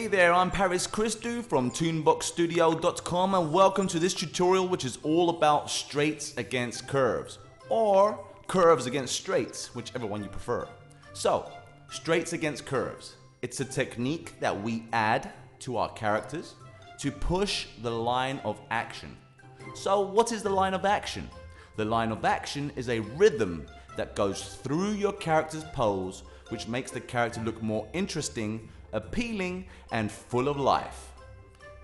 Hey there, I'm Christou from Toonboxstudio.com and welcome to this tutorial which is all about straights against curves or curves against straights, whichever one you prefer. So, straights against curves. It's a technique that we add to our characters to push the line of action. So, what is the line of action? The line of action is a rhythm that goes through your character's pose, which makes the character look more interesting, appealing, and full of life.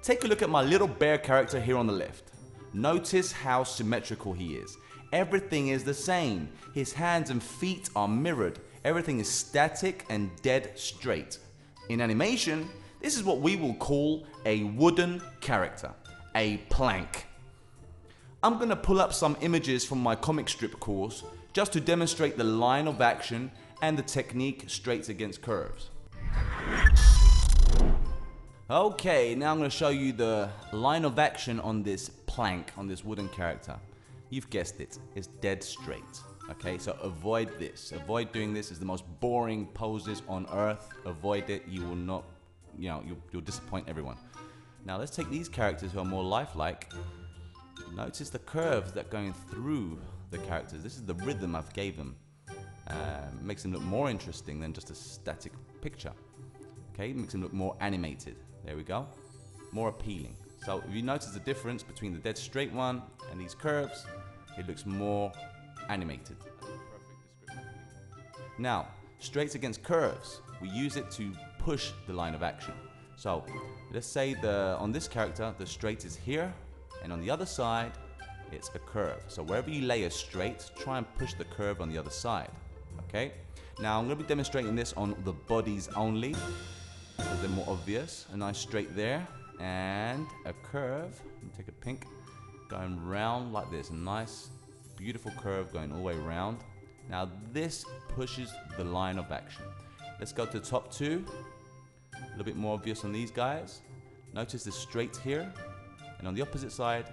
Take a look at my little bear character here on the left. Notice how symmetrical he is. Everything is the same. His hands and feet are mirrored. Everything is static and dead straight. In animation, this is what we will call a wooden character, a plank. I'm going to pull up some images from my comic strip course just to demonstrate the line of action and the technique straights against curves. Okay, now I'm going to show you the line of action on this plank, on this wooden character. You've guessed it, it's dead straight. Okay, so avoid this. Avoid doing this. It's the most boring poses on earth. Avoid it. You will not, you'll disappoint everyone. Now let's take these characters who are more lifelike. Notice the curves that are going through the characters. This is the rhythm I've gave them. Makes them look more interesting than just a static picture. Okay, makes them look more animated. There we go. More appealing. So if you notice the difference between the dead straight one and these curves, it looks more animated. Now, straights against curves. We use it to push the line of action. So let's say on this character, the straight is here, and on the other side, it's a curve. So wherever you lay a straight, try and push the curve on the other side. Okay? Now I'm going to be demonstrating this on the bodies only, because they're more obvious. A nice straight there, and a curve. Let me take a pink, going round like this. A nice, beautiful curve going all the way around. Now this pushes the line of action. Let's go to the top two. A little bit more obvious on these guys. Notice the straight here, and on the opposite side,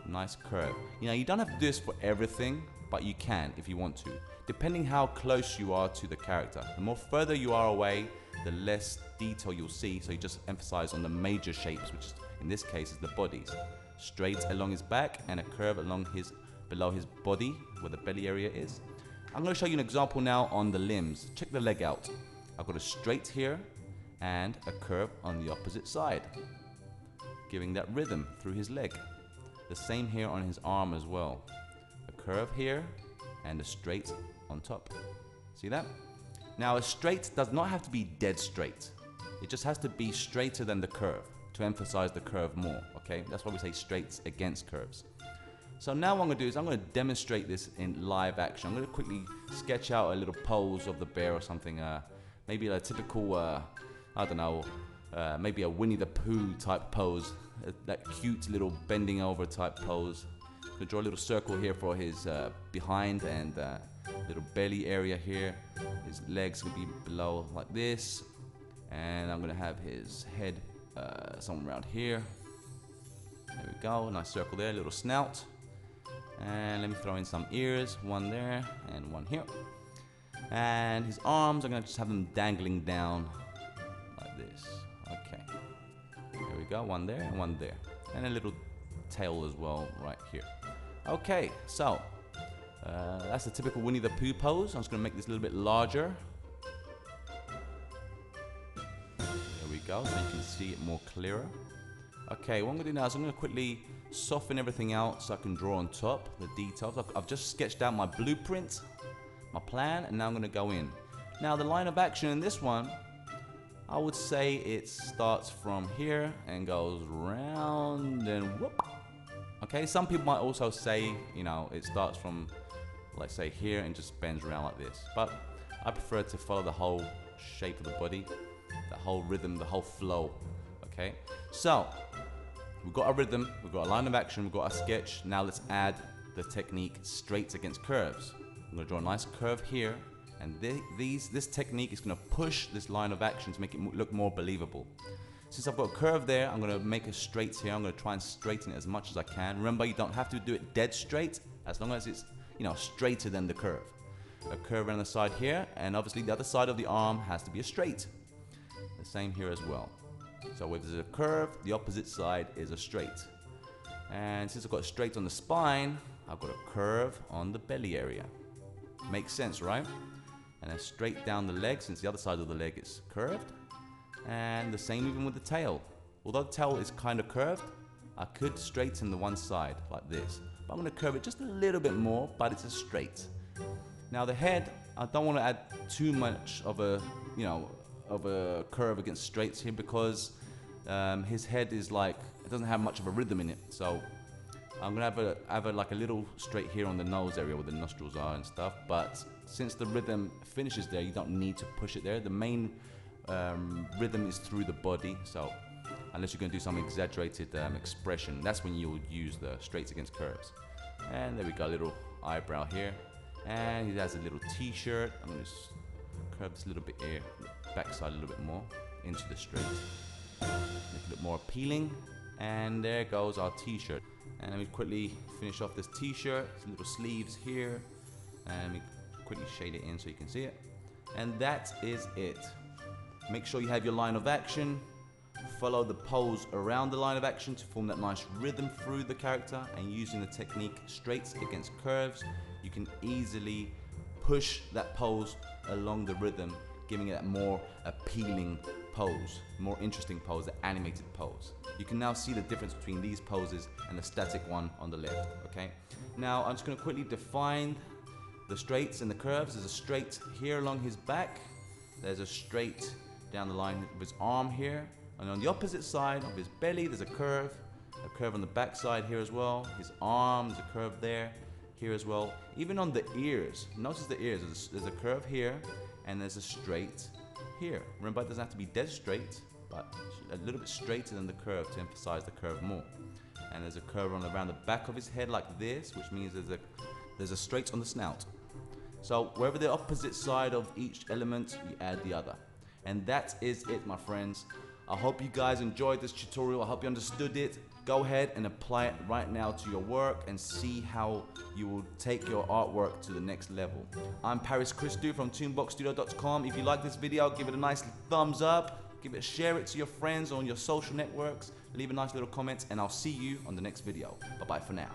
nice curve. You don't have to do this for everything, but you can if you want to, depending how close you are to the character. The more further you are away, the less detail you'll see, so you just emphasize on the major shapes, which in this case is the bodies. Straight along his back and a curve along below his body, where the belly area is. I'm going to show you an example now on the limbs. Check the leg out. I've got a straight here and a curve on the opposite side, giving that rhythm through his leg. The same here on his arm as well. A curve here and a straight on top. See that? Now a straight does not have to be dead straight. It just has to be straighter than the curve to emphasize the curve more. Okay, that's why we say straights against curves. So now what I'm going to do is I'm going to demonstrate this in live action. I'm going to quickly sketch out a little pose of the bear or something. Maybe a typical, I don't know, maybe a Winnie the Pooh type pose. That cute little bending over type pose. I'm going to draw a little circle here for his behind and little belly area here. His legs will be below like this. And I'm going to have his head somewhere around here. There we go, nice circle there, little snout. And let me throw in some ears, one there and one here. And his arms, I'm going to just have them dangling down like this. Okay. There we go, one there and one there. And a little tail as well right here. Okay, so that's the typical Winnie the Pooh pose. I'm just going to make this a little bit larger. There we go, so you can see it more clearer. Okay, what I'm going to do now is I'm going to quickly soften everything out so I can draw on top the details. I've just sketched out my blueprint, my plan, and now I'm going to go in. Now the line of action in this one, I would say it starts from here and goes round and whoop. Okay, some people might also say, it starts from, let's say, here and just bends around like this. But I prefer to follow the whole shape of the body, the whole rhythm, the whole flow. Okay, so we've got a rhythm, we've got a line of action, we've got a sketch. Now let's add the technique straights against curves. I'm going to draw a nice curve here, and this technique is going to push this line of action to make it look more believable. Since I've got a curve there, I'm going to make a straight here. I'm going to try and straighten it as much as I can. Remember, you don't have to do it dead straight, as long as it's straighter than the curve. A curve around the side here, and obviously the other side of the arm has to be a straight. The same here as well. So if there's a curve, the opposite side is a straight. And since I've got a straight on the spine, I've got a curve on the belly area. Makes sense, right? And then straight down the leg, since the other side of the leg is curved. And the same even with the tail. Although the tail is kind of curved, I could straighten the one side like this. But I'm going to curve it just a little bit more, but it's a straight. Now the head, I don't want to add too much of a, of a curve against straights here, because his head is like, it doesn't have much of a rhythm in it. So I'm gonna have like a little straight here on the nose area where the nostrils are and stuff. But since the rhythm finishes there, you don't need to push it there. The main rhythm is through the body. So unless you're gonna do some exaggerated expression, that's when you'll use the straights against curves. And there we go, a little eyebrow here. And he has a little t-shirt. I'm gonna just curve this a little bit here, backside a little bit more into the straight. Make it look more appealing. And there goes our t-shirt. And let me quickly finish off this t-shirt. Little sleeves here. And let me quickly shade it in so you can see it. And that is it. Make sure you have your line of action. Follow the pose around the line of action to form that nice rhythm through the character. And using the technique straights against curves, you can easily push that pose along the rhythm, giving it a more appealing pose, more interesting pose, the animated pose. You can now see the difference between these poses and the static one on the left, okay? Now I'm just gonna quickly define the straights and the curves. There's a straight here along his back. There's a straight down the line of his arm here. And on the opposite side of his belly, there's a curve on the back side here as well. His arm, there's a curve there, here as well. Even on the ears, notice the ears, there's a curve here and there's a straight here. Remember, it doesn't have to be dead straight, but a little bit straighter than the curve to emphasize the curve more. And there's a curve around the back of his head like this, which means there's a straight on the snout. So wherever the opposite side of each element, you add the other. And that is it, my friends. I hope you guys enjoyed this tutorial. I hope you understood it. Go ahead and apply it right now to your work and see how you will take your artwork to the next level. I'm Christou from Toonboxstudio.com. If you like this video, give it a nice thumbs up. Share it to your friends on your social networks. Leave a nice little comment, and I'll see you on the next video. Bye-bye for now.